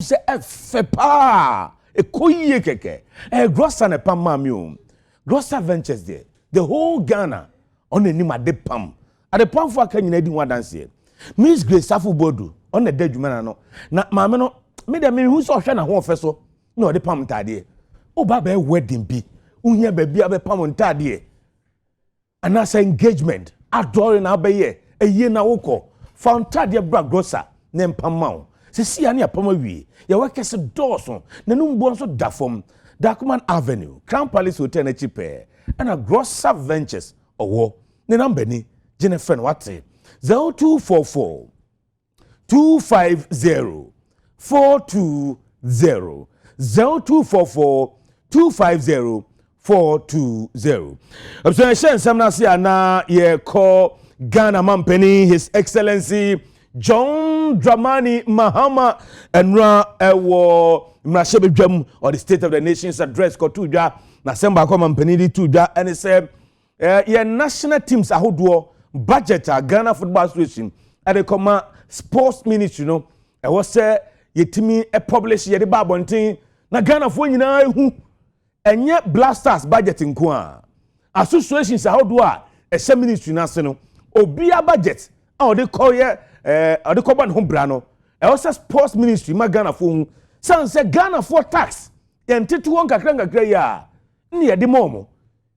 se fepa e koye keke grossa ne pam mamium grossa ventures there the whole Ghana on the name ade pam ade pam for aka nyina di ho dance Miss Grace Safu Bodu on the dead juma no na maame no me de me hu so hwe na ho ofe so na ode pam ntade o ba be wedding bi uhia ba bia be pam ntade anasa engagement adore na be ye eye na wokọ fa ntade bra grossa ne pam mawo se sia ne apam awie ye wakese dawson na numbo nso da fom Darkman Avenue Crown Palace Hotel na chipe and a Grossa Ventures owo ne number ni jene friend wate 0244 250 420 0244 250 420 observation samna sia na ye call Ghana Mampeni His Excellency John Dramani Mahama Enra Ewo Mrashebedwam or the State of the Nation's address ko tuja na semba ko Mampeni di tuja and say your national teams ahodo budget Ghana Football Association at the comma sports ministry no e was say yetimi e publish ye de babontin na Ghana fo nyina hu enye blasters budget nko a associations ahodo a e ministry na se no obia budget a o de call ye ade ko ban ho bra no e was sports ministry ma Ghana fo san say Ghana for tax yentetu won kakra ya ne ye de momo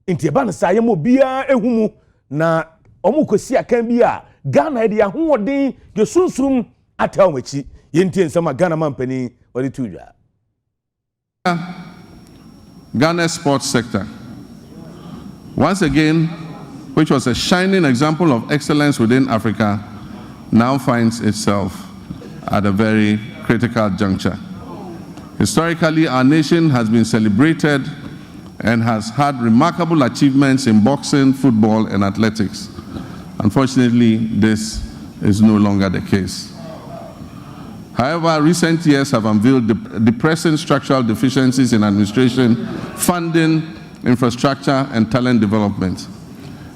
nti e ba no say mo bia ehumu na omu kosi akan bi a Ghana de ahoden de sunsurum ataw machi yentie nsama Ghana Mampeni wali tuja Ghana sports sector once again, which was a shining example of excellence within Africa, now finds itself at a very critical juncture. Historically, our nation has been celebrated and has had remarkable achievements in boxing, football, and athletics. Unfortunately, this is no longer the case. However, recent years have unveiled depressing structural deficiencies in administration, funding, infrastructure, and talent development.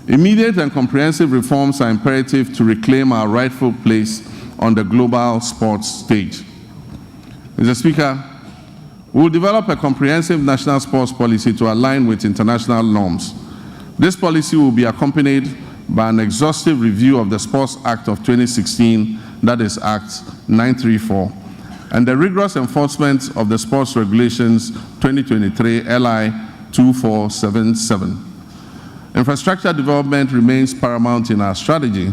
Immediate and comprehensive reforms are imperative to reclaim our rightful place on the global sports stage. Mr. Speaker, we will develop a comprehensive national sports policy to align with international norms. This policy will be accompanied by an exhaustive review of the Sports Act of 2016, that is Act 934, and the rigorous enforcement of the Sports Regulations 2023 LI 2477. Infrastructure development remains paramount in our strategy.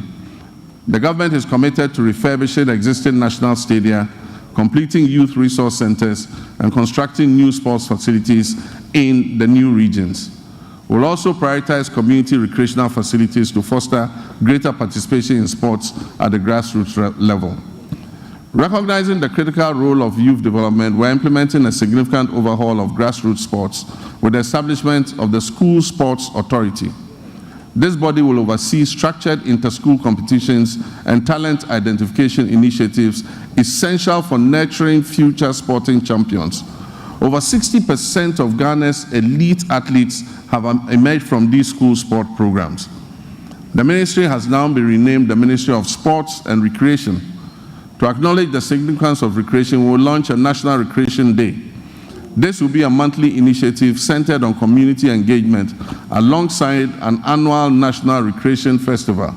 The government is committed to refurbishing existing national stadia, completing youth resource centers, and constructing new sports facilities in the new regions. We'll also prioritize community recreational facilities to foster greater participation in sports at the grassroots level. Recognizing the critical role of youth development, we're implementing a significant overhaul of grassroots sports with the establishment of the School Sports Authority. This body will oversee structured inter-school competitions and talent identification initiatives essential for nurturing future sporting champions. Over 60% of Ghana's elite athletes have emerged from these school sport programs. The ministry has now been renamed the Ministry of Sports and Recreation. To acknowledge the significance of recreation, we will launch a National Recreation Day. This will be a monthly initiative centered on community engagement alongside an annual National Recreation Festival.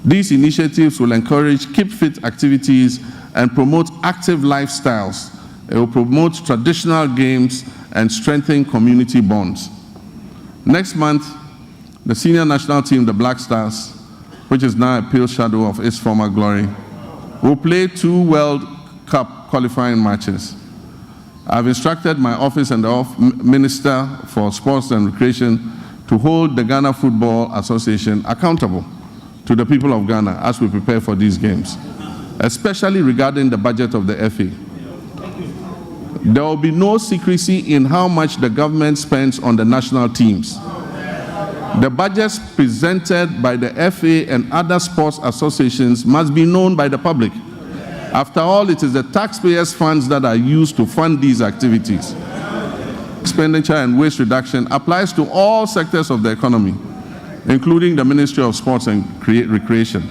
These initiatives will encourage keep fit activities and promote active lifestyles. It will promote traditional games and strengthen community bonds. Next month, the senior national team, the Black Stars, which is now a pale shadow of its former glory, will play 2 World Cup qualifying matches. I've instructed my office and the Minister for Sports and Recreation to hold the Ghana Football Association accountable to the people of Ghana as we prepare for these games, especially regarding the budget of the FA. There will be no secrecy in how much the government spends on the national teams. The budgets presented by the FA and other sports associations must be known by the public. After all, it is the taxpayers' funds that are used to fund these activities. Expenditure and waste reduction applies to all sectors of the economy, including the Ministry of Sports and Recreation.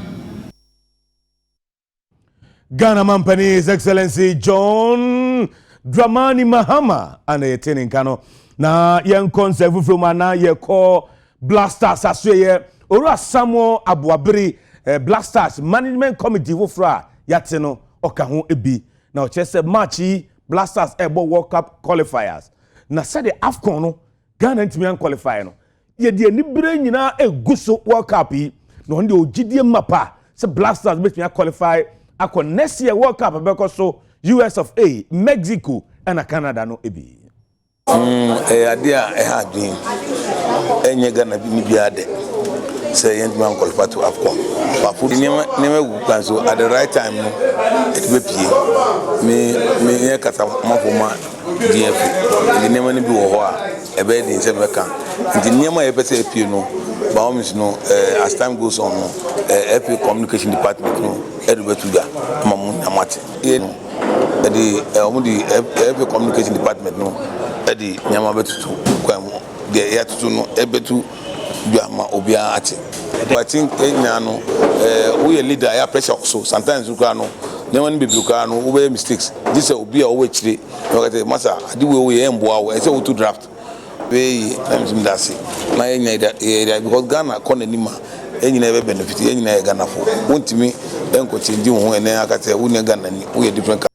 Ghana Mampani, His Excellency John Dramani Mahama, and a tenin cano. Na young conservative from Ana, ye call Blasters as ye, or Samuel Abuabri, Blasters Management Committee, Wofra, Yateno, Okahu Ebi. Now, Chester Marchi, Blasters Ebo World Cup qualifiers. Na said the AFCON, Ghana Intimian qualifier. Ye dear Nibre, na a gusso World Cup, no one do GDM Mapa, so Blasters make me qualify. Ako next year World Cup because so US of A, Mexico and Canada no ebi. Idea had been any Ghana be biade. Say young man qualify to AFCON. But for never plan so at the right time it be me kata mafoma DF. The name be wo ho a ebe dey say meka. The name e pese pie no by all means no as time goes on no communication department no edubetuga mamu amate no the communication department no edi nyama betutu kwam the ya tutu no ebetu duama obia ate. I think no we a leader ya pressure so sometimes you can no nyama be buka no we mistakes this obia o wechire no masa adi we emboa we say we to draft we that say na enya because Ghana konanima enyina ebe benefit enyina Ghana for wontimi enko change ho ene akate wo ne Ghana ni we different.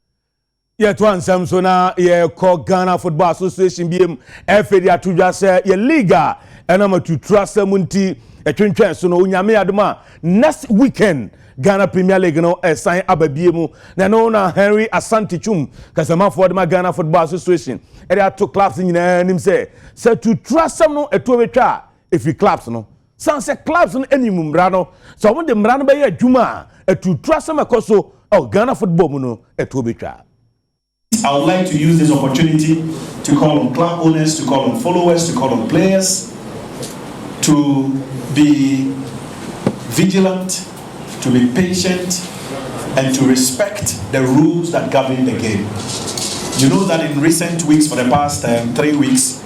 Ye to ansam so na ye call Ghana Football Association biem FA dia tudwa se ye liga ena matutra samunti etwentwen so no onyame adoma next weekend Ghana Premier League no sign ababiemu na no na Henry Asante Chum kasama for the Ghana Football Association e dia to clubs nyina nim se to trust no eto betwa if you clubs no sanse clubs no animum bra no so mo de mra no be ye adwuma to trust am akoso Ghana football mu no eto betwa. I would like to use this opportunity to call on club owners, to call on followers, to call on players to be vigilant, to be patient, and to respect the rules that govern the game. You know that in recent weeks, for the past 3 weeks,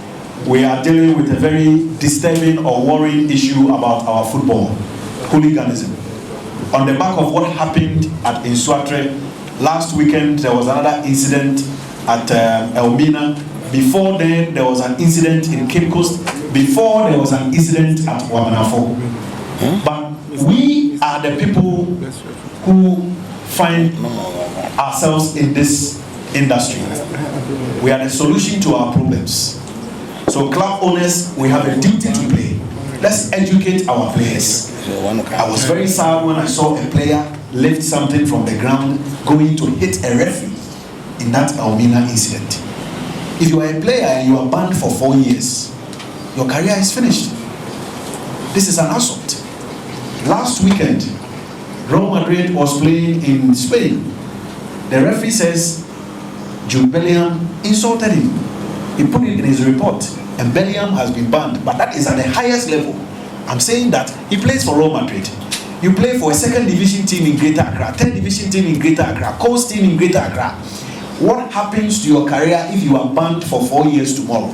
we are dealing with a very disturbing or worrying issue about our football, hooliganism. On the back of what happened at Inswatre, last weekend there was another incident at Elmina. Before then, there was an incident in Cape Coast. Before, there was an incident at Wamanafo. But we are the people who find ourselves in this industry. We are the solution to our problems. So club owners, we have a duty to play. Let's educate our players. I was very sad when I saw a player lift something from the ground going to hit a referee in that Elmina incident. If you are a player and you are banned for 4 years, your career is finished. This is an assault. Last weekend, Real Madrid was playing in Spain. The referee says Jude Bellingham insulted him. He put it in his report, and Bellingham has been banned. But that is at the highest level. I'm saying that he plays for Real Madrid. You play for a second division team in Greater Accra, 10th division team in Greater Accra, coast team in Greater Accra. What happens to your career if you are banned for 4 years tomorrow?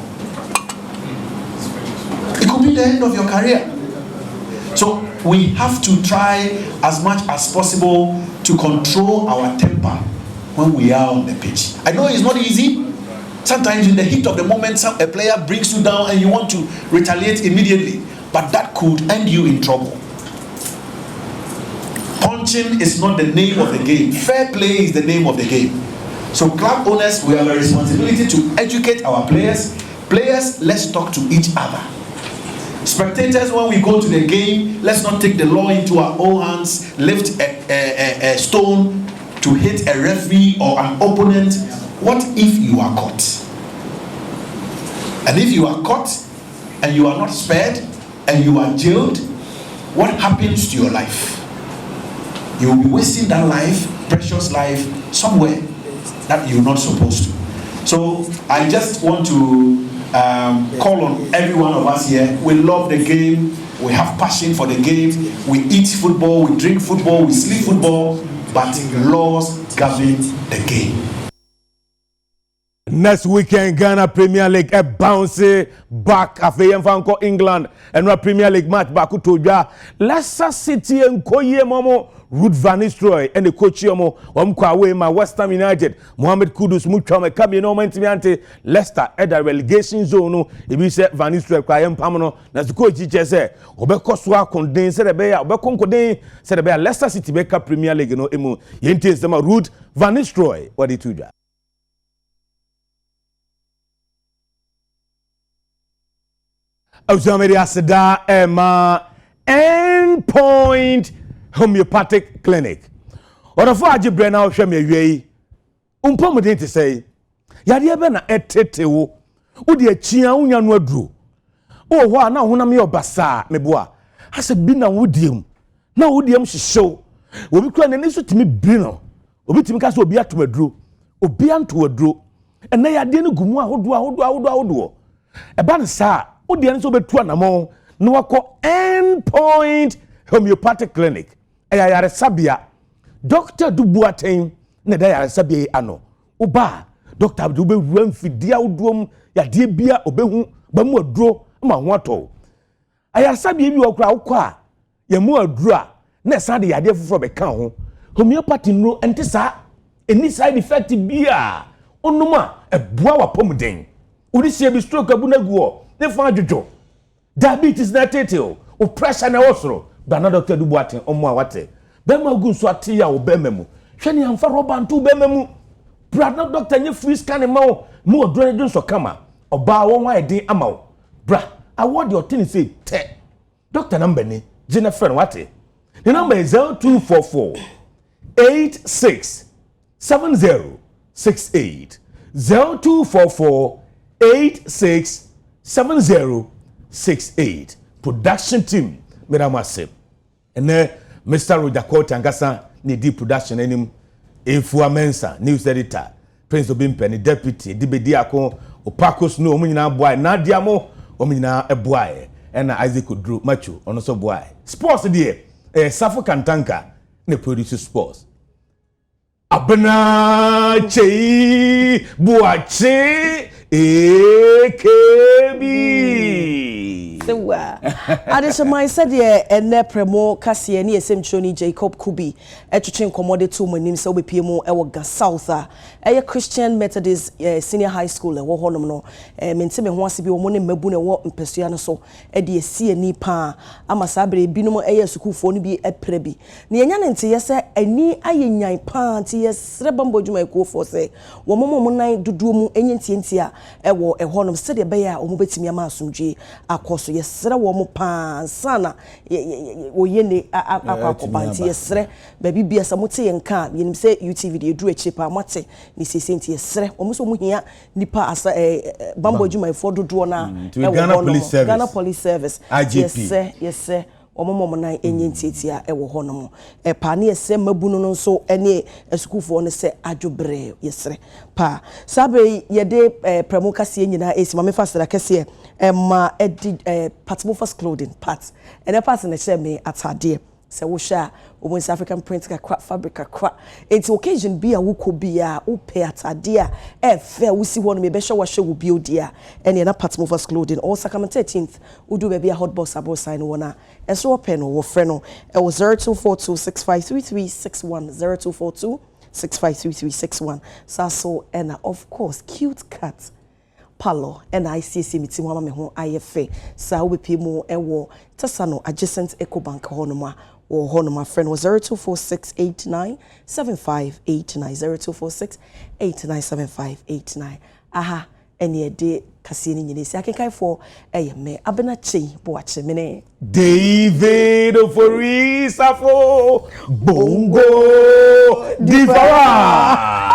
It could be the end of your career. So we have to try as much as possible to control our temper when we are on the pitch. I know it's not easy. Sometimes in the heat of the moment, a player brings you down and you want to retaliate immediately. But that could end you in trouble. Punching is not the name of the game. Fair play is the name of the game. So club owners, we have a responsibility to educate our players. Players, let's talk to each other. Spectators, when we go to the game, let's not take the law into our own hands, lift a stone to hit a referee or an opponent. What if you are caught? And if you are caught and you are not spared and you are jailed, what happens to your life? You will be wasting that life, precious life, somewhere that you're not supposed to. So I just want to call on every one of us here. We love the game. We have passion for the game. We eat football, we drink football, we sleep football, but laws govern the game. Next weekend, Ghana Premier League a bounce back after England and Premier League match back to Leicester City and Koye Momo Ruud van Nistelrooy and the coach yomo kwa away ma West Ham United Mohamed Kudus mutwa me kabi no mantimi ante Leicester at the relegation zone no e bi se Van Nistelrooy kwa yempam no na the coach je say obekoso akonden se de be ya obekonkoden se de be Leicester City be ka Premier League no emu yenti se ma Ruud van Nistelrooy wadi tudwa Ozamedi aseda ema Endpoint Homeopathic Clinic. Odafo ajibre na ohwe me awie. Umpomuden te say. Yade be na etete wo. Udi achia unya no aduro. O ho na honam ye obasa meboa. Ase bi na wodiem. Na wodiem hyehyew. Obi kura ne niso timi bi no. Obi timi ka so obi atomaduro. Obi anto aduro. Ena yade ne gumu ahodo. Eba ne sa, odi ne so betu anamo. No wako Endpoint Homeopathic Clinic. Yare sabia. Dr. Dubuaten ne da yare sabia ano. Oba Dr. Abdu be ruam fidia odom ya de bia obehu ba mu aduro ma ho ato. Ayare sabia bi okura okwa ya mu aduro a na sa de yade foforo be kan ho. Homeopathy no ente sa any side effect bia onuma ebua wapomden. Odi bi stroke abu na guo ne fa adwojo. Diabetes na teteo o pressure na osoro ba na Dr. Dubuaten omo awate be ma gu so ate ya obememu hwe ne amfa roba nto obememu bra na doctor nye free scan ma o mu odore de so kama oba won wa edin ama o bra award your thing say te doctor number ni jina friend wate the number is 0244 86 7068 0244 86 7068 production team Miramase. And Mr. Rojako Tangasa ni di production enim Efua Mensa news editor Prince Obimpe ni deputy Dibedi Ako Opakos no omunyina boy na diamo omunyina eboy and Isaac Odru Machu ono so boy sports die Osafo Kantanka ne produce sports Abna Chei Buache AKB Sewa Adesha said ye ene premo kase ne esem choni Jacob Kubi etwetwe nkomode to manim se obepie mu ewo ga South a eye Christian Methodist Senior High School ewo honom no mentime ho ase bi wo ne mabu ne wo mpesua no so e de esi ani pa ama sabre binom eye sukufo no bi epre bi ne yenya ne nte yese ani ayenyan pa nte yesre bambo djuma ekofo se wo momo nan duduo mu enyentie a ewo ehonom se de be ya omo betimi ama asomdwe akoso yesre wo mo pa sana wo yene akwakobanti yesre baby bia samote yenka yenim se UTV de edu echi pa mote ni sesenti yesre wo mo so mo hia nipa asa bambo djuma efo dodo na Ghana Police Service yes omomo nan enyentietia ewo honom pa ne yese mabunu no nso ene esukufo ne se adwobre yesre pa sabe yede premo kase nyina esi ma me fasara kase ma edi patmo first clothing parts ene parts na che me atade se wo hwa West African print ka fabric ka enti occasion bia wo ko bia wo pe atade a efe wo si ho no me be hwe wo hwe wo bio dia ene na patmo first clothing all Sacrament 13th wo do be a hot box abo sign wona enso wo pe no wo frɛ no e wo 0242653361 0242653361 saso ena of course cute cat palo and ICC meeting mama me ho ayefe sa wo be pimo e wo tasano adjacent Ecobank honoma or honoma friend was 0246897589 0246897589 aha any day kasini nyine si akenkai for me abena chei boache mene David Ofori Osafo Bongo Diva